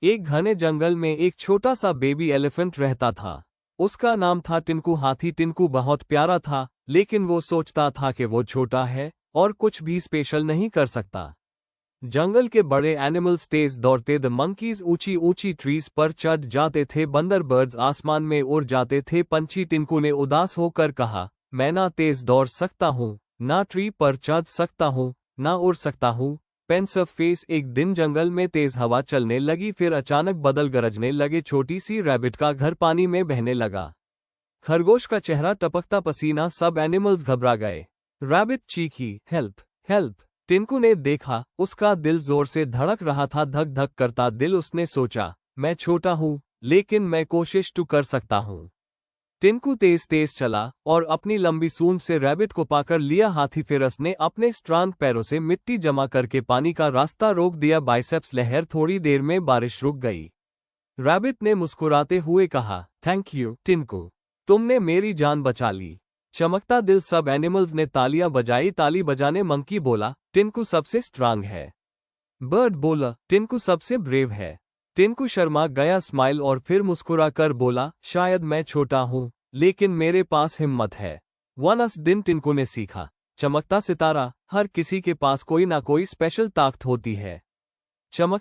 एक घने जंगल में एक छोटा सा बेबी एलिफेंट रहता था। उसका नाम था टिंकू। हाथी टिंकू बहुत प्यारा था, लेकिन वो सोचता था कि वो छोटा है और कुछ भी स्पेशल नहीं कर सकता। जंगल के बड़े एनिमल्स तेज दौड़ते, द मंकीज ऊंची ऊंची ट्रीज पर चढ़ जाते थे, बंदर बर्ड्स आसमान में उड़ जाते थे। पंछी टिंकू ने उदास होकर कहा, मैं ना तेज दौड़ सकता हूँ, ना ट्री पर चढ़ सकता हूँ, ना उड़ सकता हूँ। Pensive face. एक दिन जंगल में तेज हवा चलने लगी, फिर अचानक बादल गरजने लगे। छोटी सी रैबिट का घर पानी में बहने लगा। खरगोश का चेहरा टपकता पसीना, सब एनिमल्स घबरा गए। रैबिट चीखी, हेल्प हेल्प। टिंकू ने देखा, उसका दिल जोर से धड़क रहा था, धक धक करता दिल। उसने सोचा, मैं छोटा हूँ, लेकिन मैं कोशिश तो कर सकता हूँ। टिंकू तेज तेज चला और अपनी लंबी सूंड से रैबिट को पाकर लिया। हाथी फेरस ने अपने स्ट्रांग पैरों से मिट्टी जमा करके पानी का रास्ता रोक दिया। बाइसेप्स लहर। थोड़ी देर में बारिश रुक गई। रैबिट ने मुस्कुराते हुए कहा, थैंक यू टिंकू, तुमने मेरी जान बचा ली। चमकता दिल। सब एनिमल्स ने तालियां बजाई। ताली बजाने मंकी बोला, टिंकू सबसे स्ट्रांग है। बर्ड बोला, टिंकू सबसे ब्रेव है। टिंकू शर्मा गया, स्माइल और फिर मुस्कुरा कर बोला, शायद मैं छोटा हूँ, लेकिन मेरे पास हिम्मत है। उस दिन टिंकू ने सीखा, चमकता सितारा, हर किसी के पास कोई ना कोई स्पेशल ताकत होती है। चमकता